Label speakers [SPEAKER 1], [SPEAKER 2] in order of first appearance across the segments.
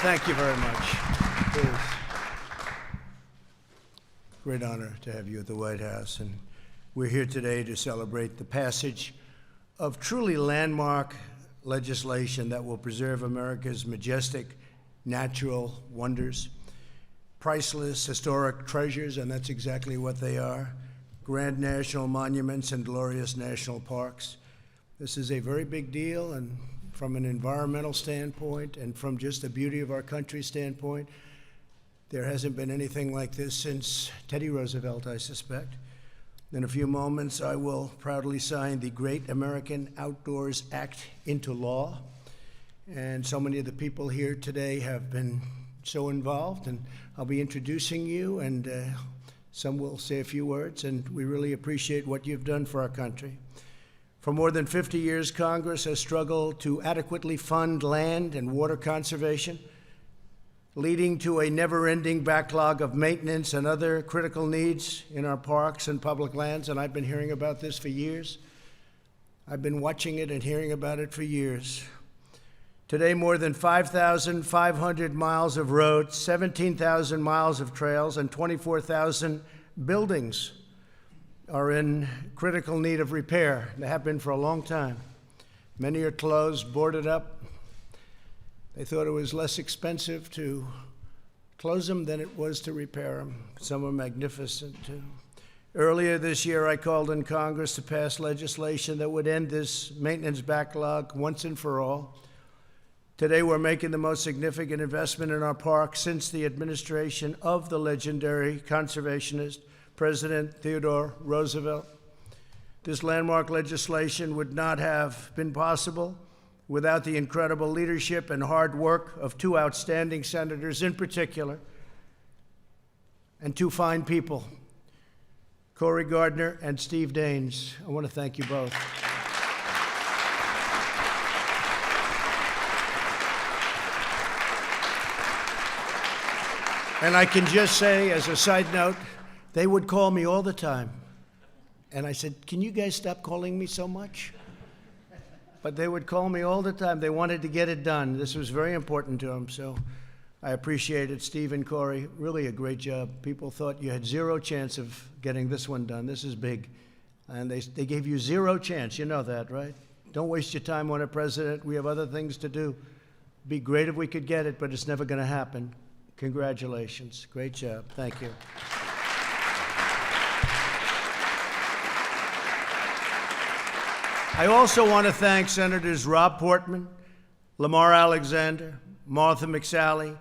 [SPEAKER 1] Thank you very much. It is a great honor to have you at the White House. And we're here today to celebrate the passage of truly landmark legislation that will preserve America's majestic natural wonders, priceless historic treasures, and that's exactly what they are, grand national monuments and glorious national parks. This is a very big deal, and from an environmental standpoint and from just the beauty of our country standpoint, there hasn't been anything like this since Teddy Roosevelt, I suspect. In a few moments, I will proudly sign the Great American Outdoors Act into law. And so many of the people here today have been so involved, and I'll be introducing you, and some will say a few words, and we really appreciate what you've done for our country. For more than 50 years, Congress has struggled to adequately fund land and water conservation, leading to a never-ending backlog of maintenance and other critical needs in our parks and public lands, and I've been hearing about this for years. I've been watching it and hearing about it for years. Today, more than 5,500 miles of roads, 17,000 miles of trails, and 24,000 buildings are in critical need of repair. They have been for a long time. Many are closed, boarded up. They thought it was less expensive to close them than it was to repair them. Some are magnificent, too. Earlier this year, I called on Congress to pass legislation that would end this maintenance backlog once and for all. Today, we're making the most significant investment in our parks since the administration of the legendary conservationist President Theodore Roosevelt. This landmark legislation would not have been possible without the incredible leadership and hard work of two outstanding senators in particular, and two fine people, Cory Gardner and Steve Daines. I want to thank you both. And I can just say, as a side note, they would call me all the time. And I said, can you guys stop calling me so much? But they would call me all the time. They wanted to get it done. This was very important to them, so I appreciate it. Steve and Cory, really a great job. People thought you had zero chance of getting this one done. This is big. And they gave you zero chance. You know that, right? Don't waste your time on it, President. We have other things to do. It'd be great if we could get it, but it's never going to happen. Congratulations. Great job. Thank you. I also want to thank Senators Rob Portman, Lamar Alexander, Martha McSally,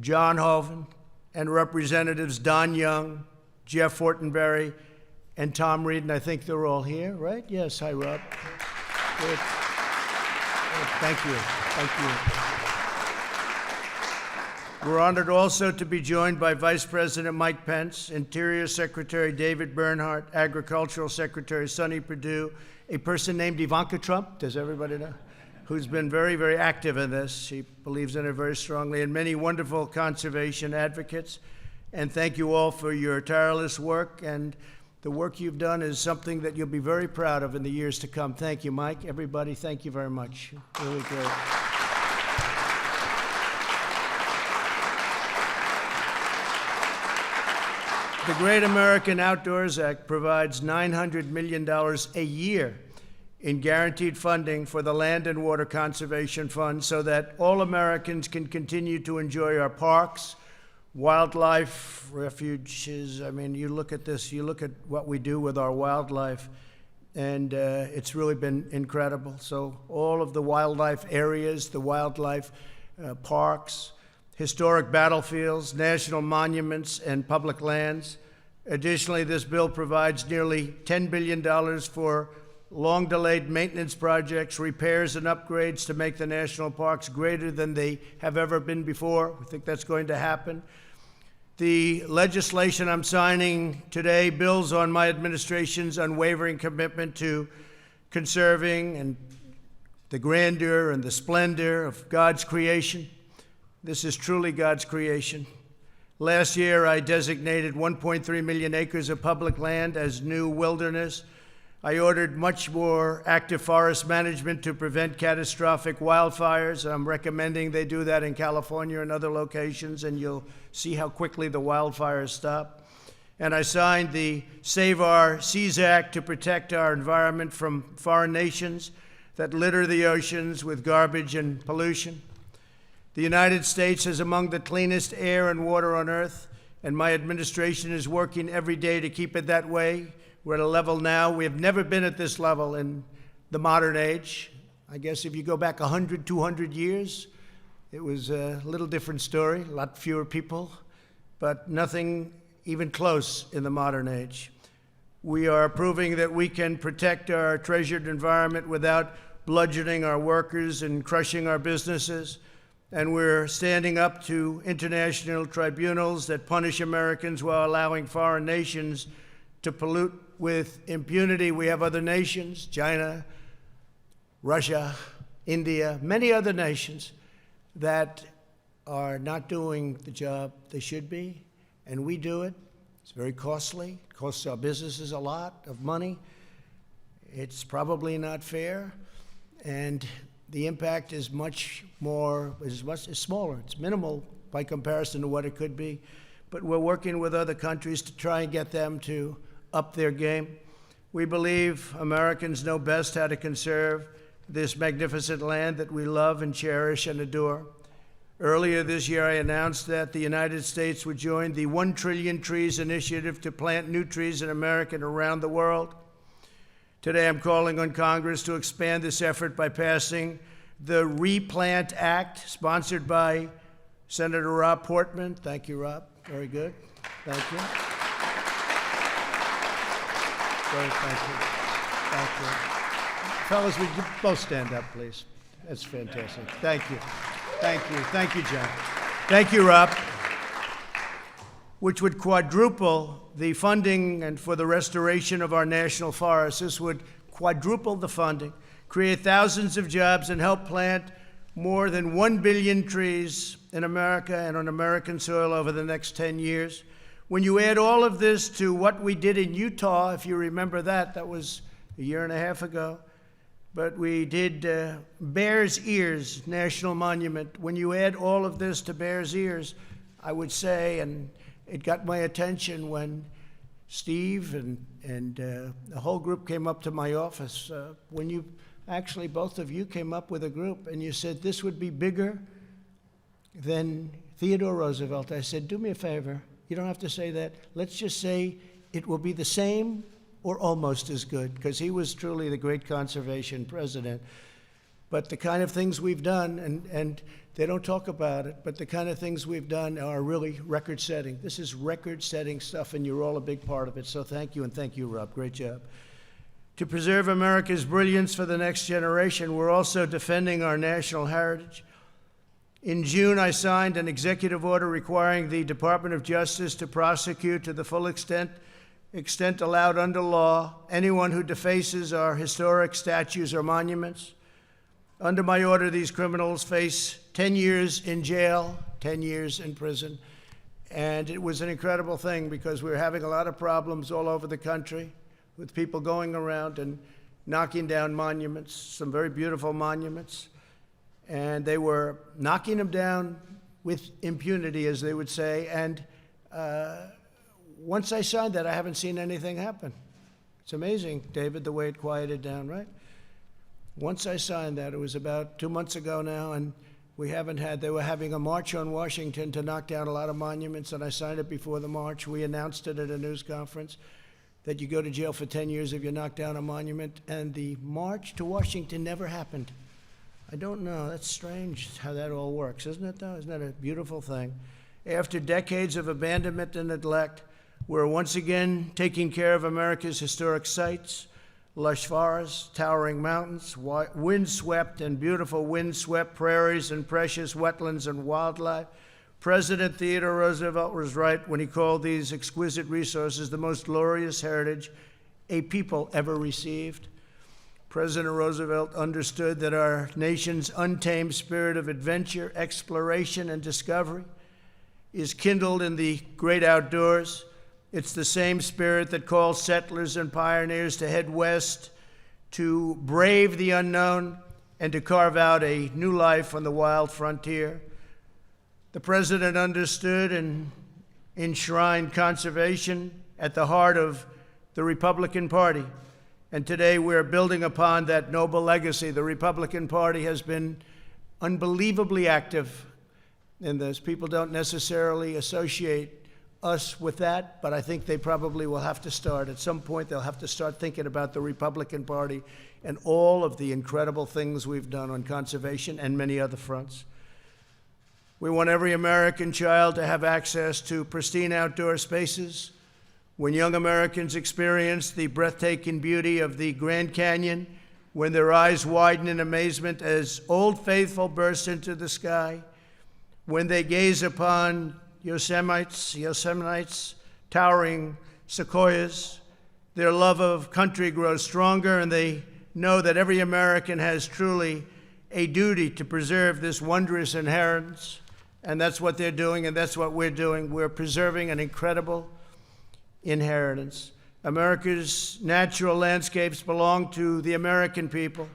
[SPEAKER 1] John Hoeven, and Representatives Don Young, Jeff Fortenberry, and Tom Reed, and I think they're all here, right? Yes, hi, Rob. Good. Good. Thank you. Thank you. We're honored also to be joined by Vice President Mike Pence, Interior Secretary David Bernhardt, Agricultural Secretary Sonny Perdue, a person named Ivanka Trump, does everybody know? Who's been very, very active in this. She believes in it very strongly, and many wonderful conservation advocates. And thank you all for your tireless work, and the work you've done is something that you'll be very proud of in the years to come. Thank you, Mike. Everybody, thank you very much. Really great. The Great American Outdoors Act provides $900 million a year in guaranteed funding for the Land and Water Conservation Fund so that all Americans can continue to enjoy our parks, wildlife refuges. I mean, you look at this, you look at what we do with our wildlife, and it's really been incredible. So all of the wildlife areas, the wildlife parks, historic battlefields, national monuments, and public lands. Additionally, this bill provides nearly $10 billion for long-delayed maintenance projects, repairs, and upgrades to make the national parks greater than they have ever been before. We think that's going to happen. The legislation I'm signing today builds on my administration's unwavering commitment to conserving and the grandeur and the splendor of God's creation. This is truly God's creation. Last year, I designated 1.3 million acres of public land as new wilderness. I ordered much more active forest management to prevent catastrophic wildfires. I'm recommending they do that in California and other locations, and you'll see how quickly the wildfires stop. And I signed the Save Our Seas Act to protect our environment from foreign nations that litter the oceans with garbage and pollution. The United States is among the cleanest air and water on earth, and my administration is working every day to keep it that way. We're at a level now, we have never been at this level in the modern age. I guess if you go back 100, 200 years, it was a little different story, a lot fewer people, but nothing even close in the modern age. We are proving that we can protect our treasured environment without bludgeoning our workers and crushing our businesses. And we're standing up to international tribunals that punish Americans while allowing foreign nations to pollute with impunity. We have other nations, China, Russia, India, many other nations that are not doing the job they should be, and we do it. It's very costly. It costs our businesses a lot of money. It's probably not fair, and the impact is much smaller. It's minimal by comparison to what it could be, but we're working with other countries to try and get them to up their game. We believe Americans know best how to conserve this magnificent land that we love and cherish and adore. Earlier this year, I announced that the United States would join the 1 Trillion Trees Initiative to plant new trees in America and around the world. Today, I'm calling on Congress to expand this effort by passing the Replant Act, sponsored by Senator Rob Portman. Thank you, Rob. Very good. Thank you. Great, thank you. Thank you. Fellas, would you both stand up, please? That's fantastic. Thank you. Thank you. Thank you, John. Thank you, Rob. Which would quadruple the funding and for the restoration of our national forests. This would quadruple the funding, create thousands of jobs, and help plant more than 1 billion trees in America and on American soil over the next 10 years. When you add all of this to what we did in Utah, if you remember that was a year and a half ago, but we did Bears Ears National Monument. When you add all of this to Bears Ears, I would say, and it got my attention when Steve and the whole group came up to my office, when you actually, both of you came up with a group and you said this would be bigger than Theodore Roosevelt. I said, do me a favor. You don't have to say that. Let's just say it will be the same or almost as good, because he was truly the great conservation president. But the kind of things we've done, and they don't talk about it, but the kind of things we've done are really record-setting. This is record-setting stuff, and you're all a big part of it. So thank you, and thank you, Rob. Great job. To preserve America's brilliance for the next generation, we're also defending our national heritage. In June, I signed an executive order requiring the Department of Justice to prosecute to the full extent allowed under law anyone who defaces our historic statues or monuments. Under my order, these criminals face 10 years in jail, 10 years in prison. And it was an incredible thing because we were having a lot of problems all over the country with people going around and knocking down monuments, some very beautiful monuments. And they were knocking them down with impunity, as they would say. And once I signed that, I haven't seen anything happen. It's amazing, David, the way it quieted down, right? Once I signed that, it was about 2 months ago now, and they were having a march on Washington to knock down a lot of monuments, and I signed it before the march. We announced it at a news conference that you go to jail for 10 years if you knock down a monument, and the march to Washington never happened. I don't know, that's strange how that all works, isn't it though? Isn't that a beautiful thing? After decades of abandonment and neglect, we're once again taking care of America's historic sites, lush forests, towering mountains, windswept and beautiful windswept prairies and precious wetlands and wildlife. President Theodore Roosevelt was right when he called these exquisite resources the most glorious heritage a people ever received. President Roosevelt understood that our nation's untamed spirit of adventure, exploration, and discovery is kindled in the great outdoors, It's the same spirit that calls settlers and pioneers to head west, to brave the unknown, and to carve out a new life on the wild frontier. The President understood and enshrined conservation at the heart of the Republican Party. And today we're building upon that noble legacy. The Republican Party has been unbelievably active, and those people don't necessarily associate us with that, but I think they probably will have to start. At some point, they'll have to start thinking about the Republican Party and all of the incredible things we've done on conservation and many other fronts. We want every American child to have access to pristine outdoor spaces. When young Americans experience the breathtaking beauty of the Grand Canyon, when their eyes widen in amazement as Old Faithful bursts into the sky, when they gaze upon Yosemite's towering sequoias, their love of country grows stronger, and they know that every American has truly a duty to preserve this wondrous inheritance. And that's what they're doing, and that's what we're doing. We're preserving an incredible inheritance. America's natural landscapes belong to the American people.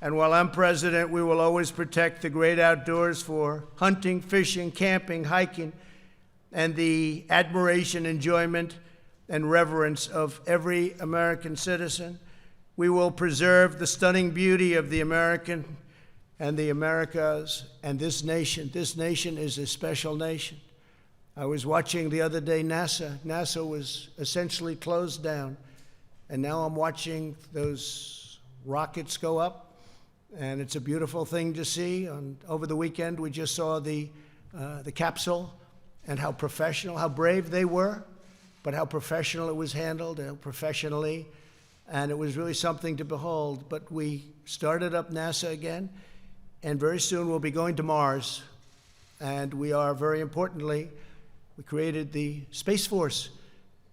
[SPEAKER 1] And while I'm president, we will always protect the great outdoors for hunting, fishing, camping, hiking, and the admiration, enjoyment, and reverence of every American citizen. We will preserve the stunning beauty of the American and the Americas and this nation. This nation is a special nation. I was watching the other day NASA. NASA was essentially closed down, and now I'm watching those rockets go up, and it's a beautiful thing to see. Over the weekend, we just saw the capsule, and how professional, how brave they were, but how professional it was handled, professionally, and it was really something to behold. But we started up NASA again, and very soon we'll be going to Mars, and we are, very importantly, we created the Space Force,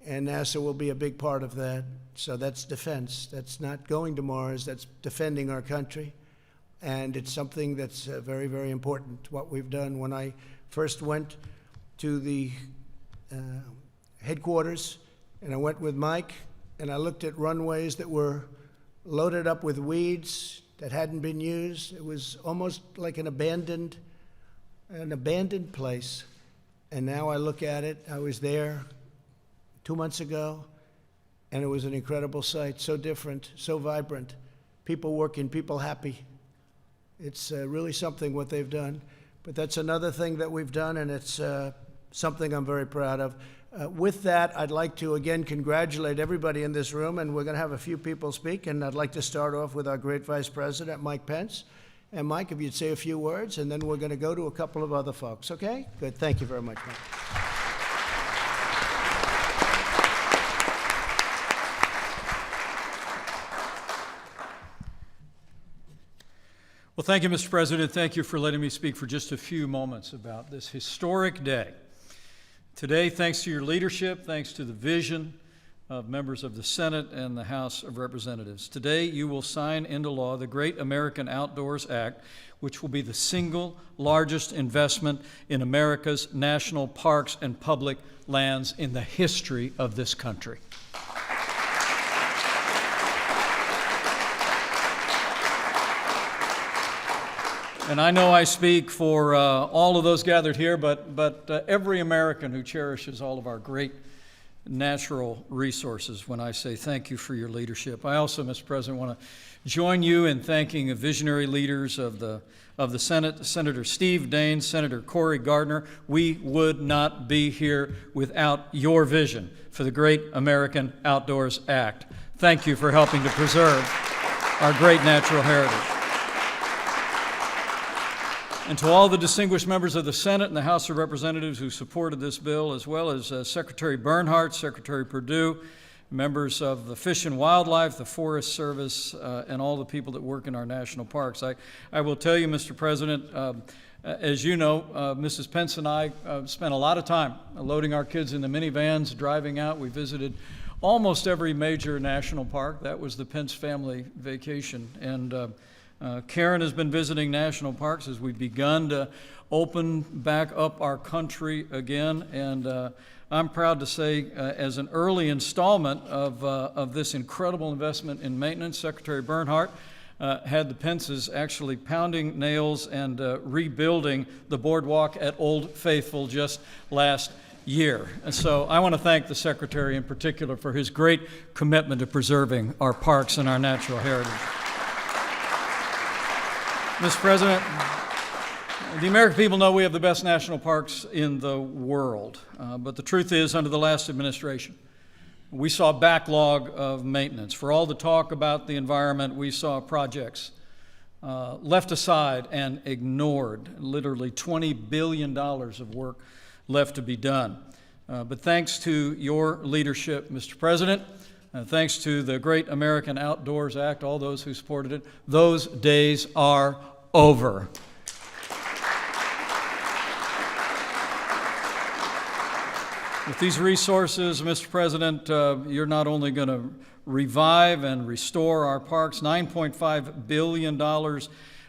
[SPEAKER 1] and NASA will be a big part of that. So that's defense. That's not going to Mars, that's defending our country, and it's something that's very, very important, what we've done. When I first went to the headquarters, and I went with Mike, and I looked at runways that were loaded up with weeds that hadn't been used. It was almost like an abandoned place. And now I look at it. I was there 2 months ago, and it was an incredible sight, so different, so vibrant. People working, people happy. It's really something what they've done. But that's another thing that we've done, and it's something I'm very proud of. With that, I'd like to again congratulate everybody in this room, and we're going to have a few people speak, and I'd like to start off with our great Vice President, Mike Pence. And Mike, if you'd say a few words, and then we're going to go to a couple of other folks, okay? Good, thank you very much, Mike.
[SPEAKER 2] Well, thank you, Mr. President. Thank you for letting me speak for just a few moments about this historic day. Today, thanks to your leadership, thanks to the vision of members of the Senate and the House of Representatives, today you will sign into law the Great American Outdoors Act, which will be the single largest investment in America's national parks and public lands in the history of this country. And I know I speak for all of those gathered here, but every American who cherishes all of our great natural resources when I say thank you for your leadership. I also, Mr. President, want to join you in thanking the visionary leaders of the Senate, Senator Steve Daines, Senator Cory Gardner. We would not be here without your vision for the Great American Outdoors Act. Thank you for helping to preserve our great natural heritage. And to all the distinguished members of the Senate and the House of Representatives who supported this bill, as well as Secretary Bernhardt, Secretary Perdue, members of the Fish and Wildlife, the Forest Service, and all the people that work in our national parks. I will tell you, Mr. President, as you know, Mrs. Pence and I spent a lot of time loading our kids in the minivans, driving out. We visited almost every major national park. That was the Pence family vacation. And Karen has been visiting national parks as we've begun to open back up our country again, and I'm proud to say, as an early installment of this incredible investment in maintenance, Secretary Bernhardt had the Pences actually pounding nails and rebuilding the boardwalk at Old Faithful just last year. And so I want to thank the Secretary in particular for his great commitment to preserving our parks and our natural heritage. Mr. President, the American people know we have the best national parks in the world, but the truth is, under the last administration, we saw a backlog of maintenance. For all the talk about the environment, we saw projects left aside and ignored, literally $20 billion of work left to be done. But thanks to your leadership, Mr. President, thanks to the Great American Outdoors Act, all those who supported it, those days are over. With these resources, Mr. President, you're not only going to revive and restore our parks, $9.5 billion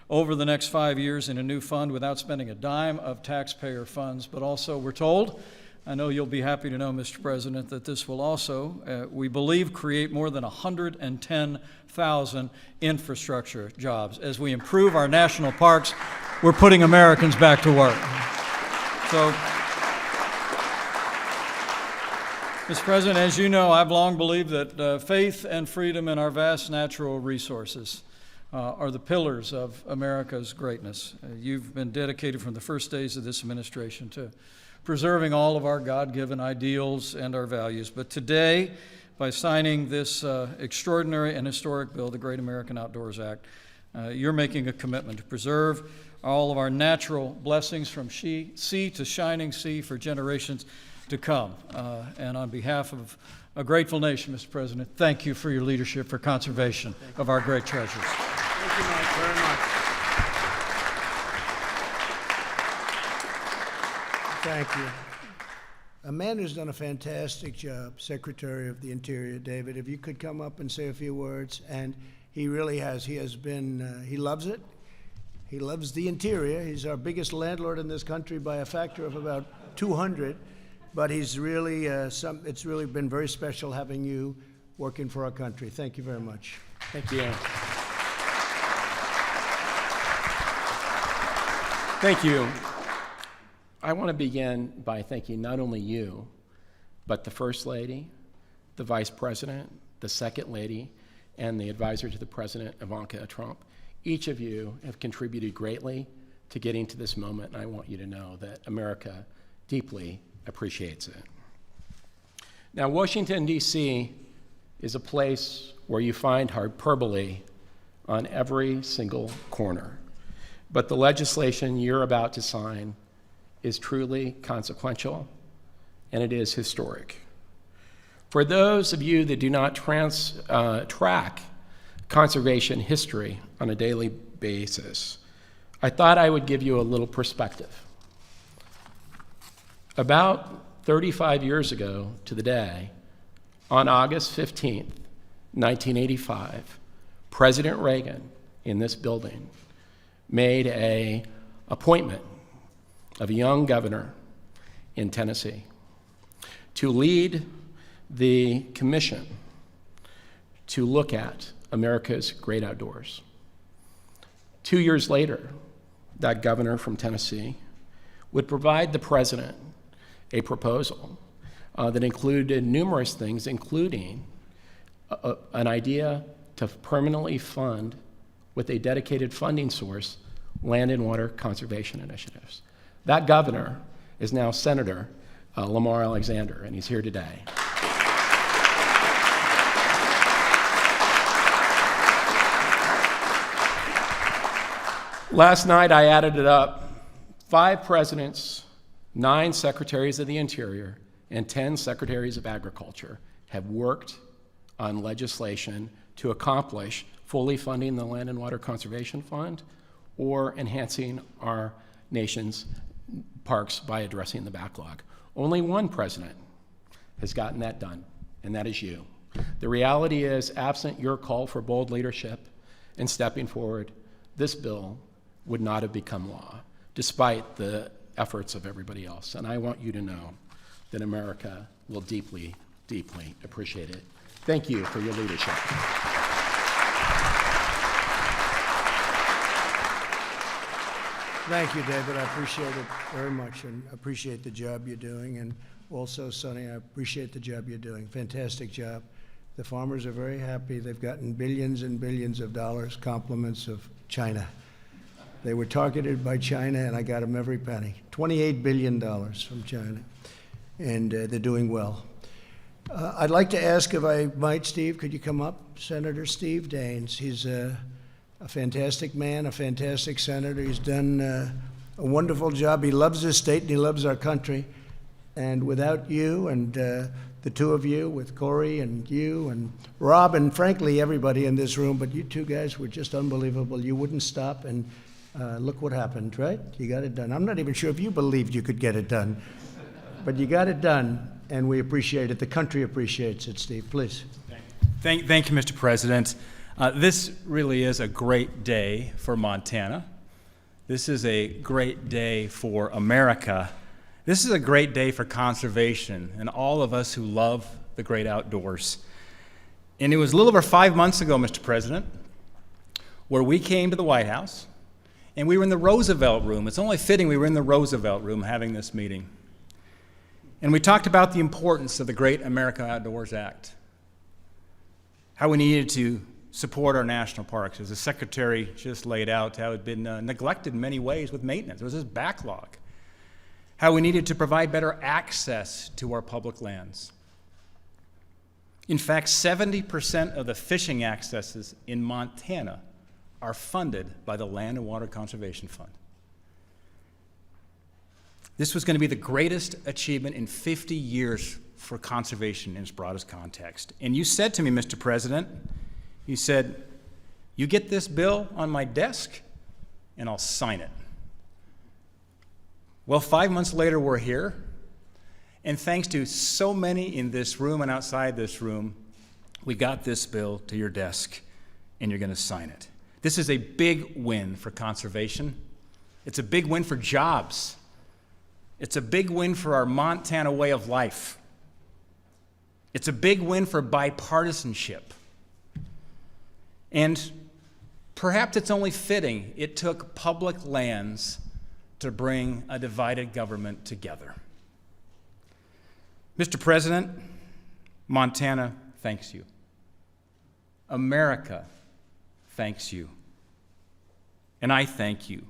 [SPEAKER 2] over the next 5 years in a new fund without spending a dime of taxpayer funds, but also we're told, I know you'll be happy to know, Mr. President, that this will also, we believe, create more than 110,000 infrastructure jobs. As we improve our national parks, we're putting Americans back to work. So, Mr. President, as you know, I've long believed that faith and freedom in our vast natural resources are the pillars of America's greatness. You've been dedicated from the first days of this administration to preserving all of our God-given ideals and our values. But today, by signing this extraordinary and historic bill, the Great American Outdoors Act, you're making a commitment to preserve all of our natural blessings from sea to shining sea for generations to come. And on behalf of a grateful nation, Mr. President, thank you for your leadership for conservation of our great treasures.
[SPEAKER 1] Thank you, Mike, very much. Thank you. A man who's done a fantastic job, Secretary of the Interior, David. If you could come up and say a few words. And he really has. He has been, he loves it. He loves the interior. He's our biggest landlord in this country by a factor of about 200. But he's really, it's really been very special having you working for our country. Thank you very much.
[SPEAKER 3] Thank you. Thank you. I want to begin by thanking not only you, but the First Lady, the Vice President, the Second Lady, and the advisor to the President, Ivanka Trump. Each of you have contributed greatly to getting to this moment, and I want you to know that America deeply appreciates it. Now, Washington, D.C. is a place where you find hyperbole on every single corner. But the legislation you're about to sign is truly consequential, and it is historic. For those of you that do not track conservation history on a daily basis, I thought I would give you a little perspective. About 35 years ago to the day, on August 15th, 1985, President Reagan in this building made an appointment of a young governor in Tennessee to lead the commission to look at America's great outdoors. 2 years later, that governor from Tennessee would provide the president a proposal that included numerous things, including an idea to permanently fund, with a dedicated funding source, land and water conservation initiatives. That governor is now Senator Lamar Alexander, and he's here today. Last night I added it up. 5 presidents, 9 secretaries of the Interior, and 10 secretaries of Agriculture have worked on legislation to accomplish fully funding the Land and Water Conservation Fund or enhancing our nation's parks by addressing the backlog. Only one president has gotten that done, and that is you. The reality is, absent your call for bold leadership and stepping forward, this bill would not have become law, despite the efforts of everybody else. And I want you to know then America will deeply, deeply appreciate it. Thank you for your leadership.
[SPEAKER 1] Thank you, David. I appreciate it very much and appreciate the job you're doing. And also, Sonny, I appreciate the job you're doing. Fantastic job. The farmers are very happy. They've gotten billions and billions of dollars, compliments of China. They were targeted by China, and I got them every penny. $28 billion from China. And they're doing well. I'd like to ask, if I might, Steve, could you come up? Senator Steve Daines. He's a fantastic man, a fantastic senator. He's done a wonderful job. He loves his state and he loves our country. And without you and the two of you, with Corey and you and Rob and frankly everybody in this room, but you two guys were just unbelievable. You wouldn't stop, and look what happened, right? You got it done. I'm not even sure if you believed you could get it done, but you got it done, and we appreciate it. The country appreciates it, Steve. Please.
[SPEAKER 4] Thank you, Mr. President. This really is a great day for Montana. This is a great day for America. This is a great day for conservation and all of us who love the great outdoors. And it was a little over 5 months ago, Mr. President, where we came to the White House, and we were in the Roosevelt Room. It's only fitting we were in the Roosevelt Room having this meeting. And we talked about the importance of the Great America Outdoors Act, how we needed to support our national parks, as the Secretary just laid out, how it had been neglected in many ways with maintenance. There was this backlog. How we needed to provide better access to our public lands. In fact, 70% of the fishing accesses in Montana are funded by the Land and Water Conservation Fund. This was going to be the greatest achievement in 50 years for conservation in its broadest context. And you said to me, Mr. President, you said, you get this bill on my desk and I'll sign it. Well, 5 months later, we're here, and thanks to so many in this room and outside this room, we got this bill to your desk, and you're going to sign it. This is a big win for conservation. It's a big win for jobs. It's a big win for our Montana way of life. It's a big win for bipartisanship. And perhaps it's only fitting it took public lands to bring a divided government together. Mr. President, Montana thanks you. America thanks you. And I thank you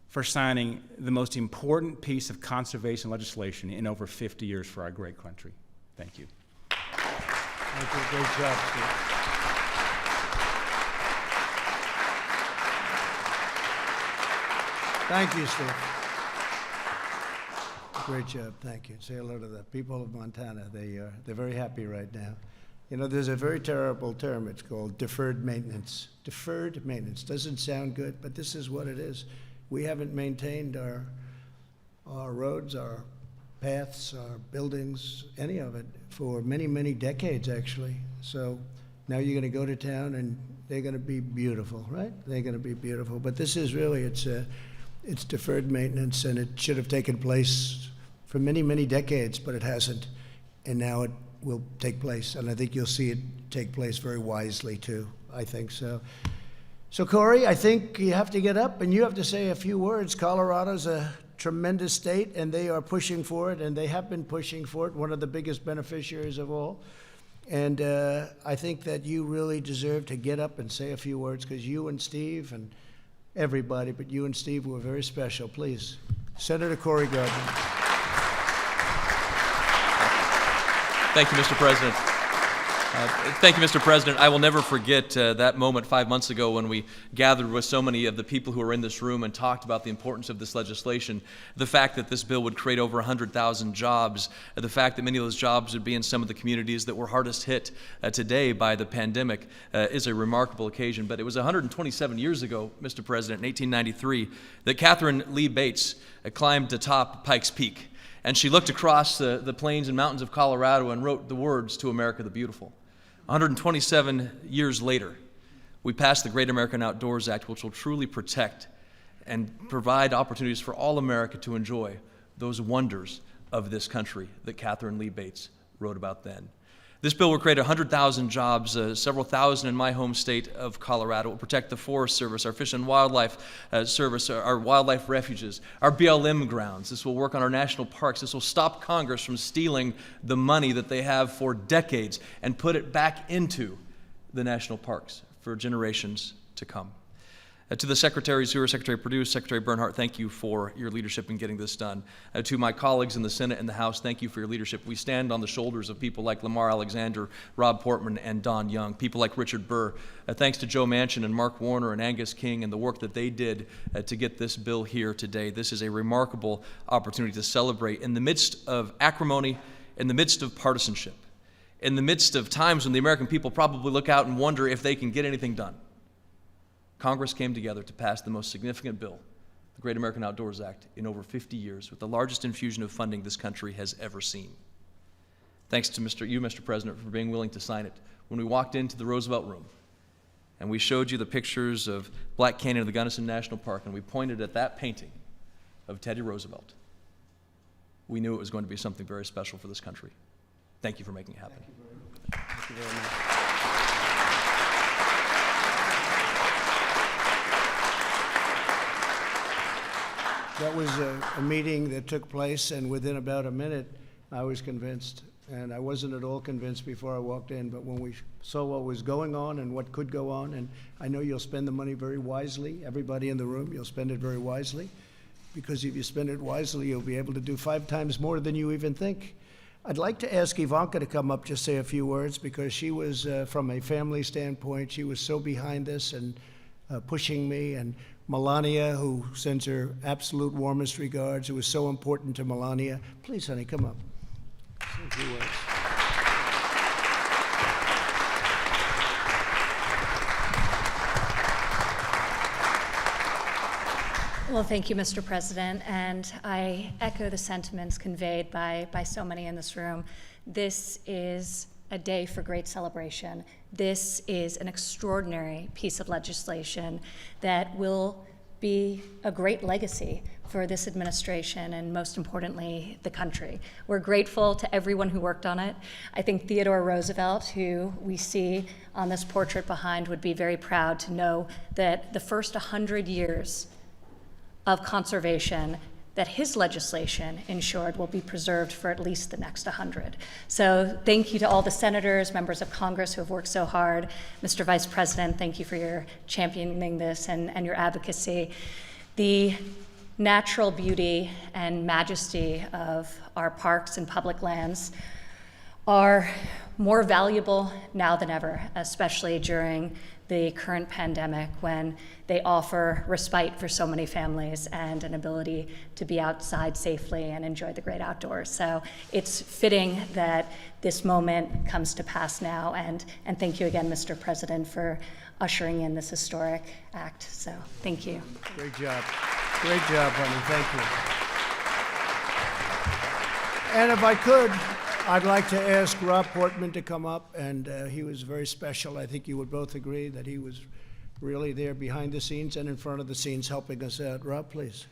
[SPEAKER 4] for signing the most important piece of conservation legislation in over 50 years for our great country. Thank you.
[SPEAKER 1] Thank you. Great job, Steve. Thank you, Steve. Great job. Thank you. Say hello to the people of Montana. They're very happy right now. You know, there's a very terrible term. It's called deferred maintenance. Deferred maintenance doesn't sound good, but this is what it is. We haven't maintained our roads, our paths, our buildings, any of it, for many, many decades, actually. So now you're going to go to town, and they're going to be beautiful, right? They're going to be beautiful. But this is really, it's deferred maintenance, and it should have taken place for many, many decades, but it hasn't. And now it will take place, and I think you'll see it take place very wisely, too. I think so. So, Corey, I think you have to get up, and you have to say a few words. Colorado's a tremendous state, and they are pushing for it, and they have been pushing for it, one of the biggest beneficiaries of all. And I think that you really deserve to get up and say a few words, because you and Steve and everybody, but you and Steve were very special. Please, Senator Cory Gardner.
[SPEAKER 5] Thank you, Mr. President. Thank you, Mr. President. I will never forget that moment 5 months ago when we gathered with so many of the people who are in this room and talked about the importance of this legislation, the fact that this bill would create over 100,000 jobs, the fact that many of those jobs would be in some of the communities that were hardest hit today by the pandemic is a remarkable occasion. But it was 127 years ago, Mr. President, in 1893, that Catherine Lee Bates climbed atop Pikes Peak. And she looked across the plains and mountains of Colorado and wrote the words to America the Beautiful. 127 years later, we passed the Great American Outdoors Act, which will truly protect and provide opportunities for all America to enjoy those wonders of this country that Catherine Lee Bates wrote about then. This bill will create 100,000 jobs, several thousand in my home state of Colorado. It will protect the Forest Service, our Fish and Wildlife Service, our wildlife refuges, our BLM grounds. This will work on our national parks. This will stop Congress from stealing the money that they have for decades and put it back into the national parks for generations to come. To the secretaries who are Secretary Perdue, Secretary Bernhardt, thank you for your leadership in getting this done. To my colleagues in the Senate and the House, thank you for your leadership. We stand on the shoulders of people like Lamar Alexander, Rob Portman, and Don Young, people like Richard Burr. Thanks to Joe Manchin and Mark Warner and Angus King and the work that they did to get this bill here today. This is a remarkable opportunity to celebrate in the midst of acrimony, in the midst of partisanship, in the midst of times when the American people probably look out and wonder if they can get anything done. Congress came together to pass the most significant bill, the Great American Outdoors Act, in over 50 years, with the largest infusion of funding this country has ever seen. Thanks to you, Mr. President, for being willing to sign it. When we walked into the Roosevelt Room and we showed you the pictures of Black Canyon of the Gunnison National Park and we pointed at that painting of Teddy Roosevelt, we knew it was going to be something very special for this country. Thank you for making it happen.
[SPEAKER 1] Thank you very much. That was a meeting that took place, and within about a minute, I was convinced. And I wasn't at all convinced before I walked in, but when we saw what was going on and what could go on, and I know you'll spend the money very wisely, everybody in the room, you'll spend it very wisely, because if you spend it wisely, you'll be able to do 5 times more than you even think. I'd like to ask Ivanka to come up, just say a few words, because she was, from a family standpoint, she was so behind this and pushing me, and Melania, who sends her absolute warmest regards. It was so important to Melania. Please, honey, come up. Say a few words.
[SPEAKER 6] Well, thank you, Mr. President, and I echo the sentiments conveyed by so many in this room. This is a day for great celebration. This is an extraordinary piece of legislation that will be a great legacy for this administration and, most importantly, the country. We're grateful to everyone who worked on it. I think Theodore Roosevelt, who we see on this portrait behind, would be very proud to know that the first 100 years of conservation that his legislation ensured will be preserved for at least the next 100. So thank you to all the senators, members of Congress who have worked so hard. Mr. Vice President, thank you for your championing this and your advocacy. The natural beauty and majesty of our parks and public lands are more valuable now than ever, especially during the current pandemic, when they offer respite for so many families and an ability to be outside safely and enjoy the great outdoors. So it's fitting that this moment comes to pass now, and thank you again, Mr. President, for ushering in this historic act. So thank you.
[SPEAKER 1] Great job. Great job, honey. Thank you. And if I could, I'd like to ask Rob Portman to come up, and he was very special. I think you would both agree that he was really there behind the scenes and in front of the scenes helping us out. Rob, please.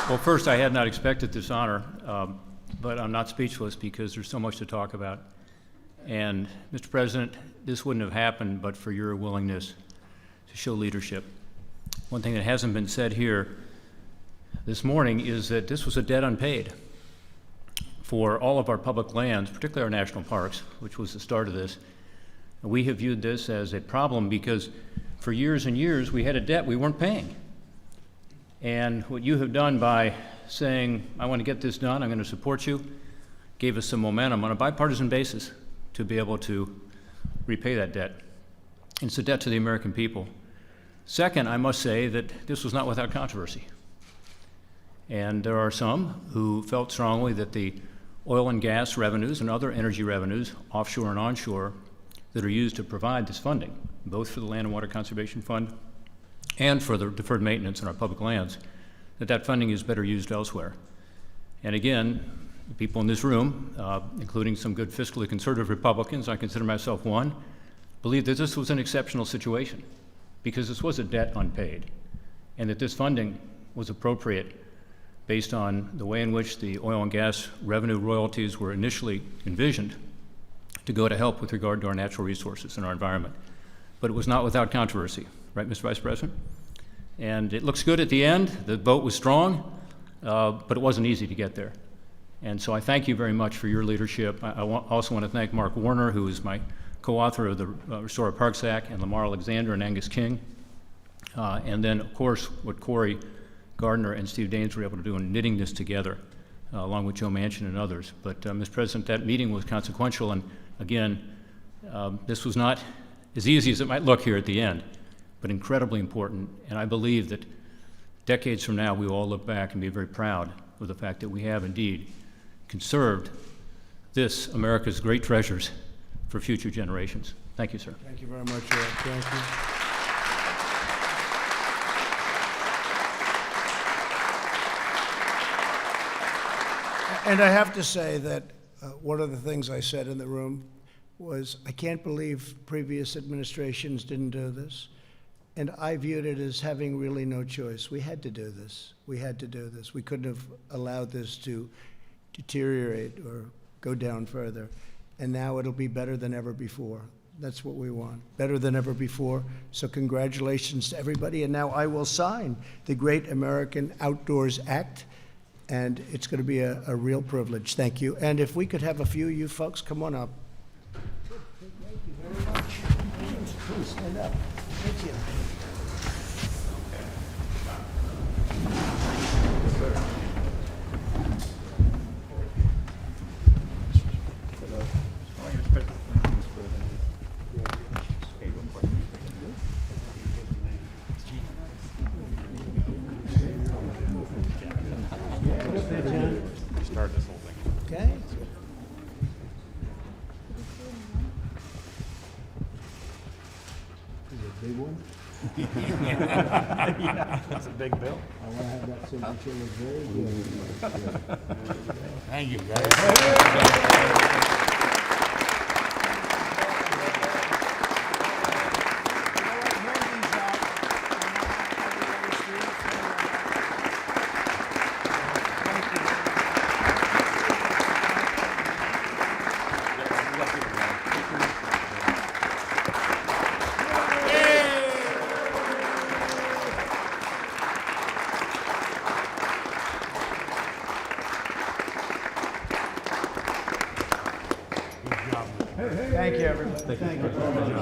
[SPEAKER 7] Well, first, I had not expected this honor, but I'm not speechless because there's so much to talk about. And, Mr. President, this wouldn't have happened but for your willingness to show leadership. One thing that hasn't been said here this morning is that this was a debt unpaid for all of our public lands, particularly our national parks, which was the start of this. We have viewed this as a problem because for years and years we had a debt we weren't paying. And what you have done by saying, I want to get this done, I'm going to support you, gave us some momentum on a bipartisan basis to be able to repay that debt. It's a debt to the American people. Second, I must say that this was not without controversy. And there are some who felt strongly that the oil and gas revenues and other energy revenues, offshore and onshore, that are used to provide this funding, both for the Land and Water Conservation Fund and for the deferred maintenance in our public lands, that funding is better used elsewhere. And again, the people in this room, including some good fiscally conservative Republicans, I consider myself one, believe that this was an exceptional situation because this was a debt unpaid. and that this funding was appropriate based on the way in which the oil and gas revenue royalties were initially envisioned to go to help with regard to our natural resources and our environment. But it was not without controversy, right, Mr. Vice President? And it looks good at the end. The vote was strong, but it wasn't easy to get there. And so I thank you very much for your leadership. I also want to thank Mark Warner, who is my co-author of the Restore Our Parks Act, and Lamar Alexander and Angus King. And then, of course, what Corey Gardner and Steve Daines were able to do in knitting this together, along with Joe Manchin and others. But, Mr. President, that meeting was consequential, and again, this was not as easy as it might look here at the end, but incredibly important. And I believe that decades from now, we will all look back and be very proud of the fact that we have indeed conserved this, America's great treasures, for future generations. Thank you, sir.
[SPEAKER 1] Thank you very much, Ed. Thank you. And I have to say that one of the things I said in the room was, I can't believe previous administrations didn't do this. And I viewed it as having really no choice. We had to do this. We had to do this. We couldn't have allowed this to deteriorate or go down further. And now it'll be better than ever before. That's what we want, better than ever before. So congratulations to everybody. And now I will sign the Great American Outdoors Act. And it's going to be a real privilege. Thank you. And if we could have a few of you folks come on up. Thank you very much. Please stand up. Thank you.
[SPEAKER 4] Start this whole thing.
[SPEAKER 1] Okay. Is it a big one?
[SPEAKER 4] That's a big bill.
[SPEAKER 1] I want to have that signature look very good.
[SPEAKER 8] Thank you, guys.
[SPEAKER 1] Thank you, everybody. Thank you.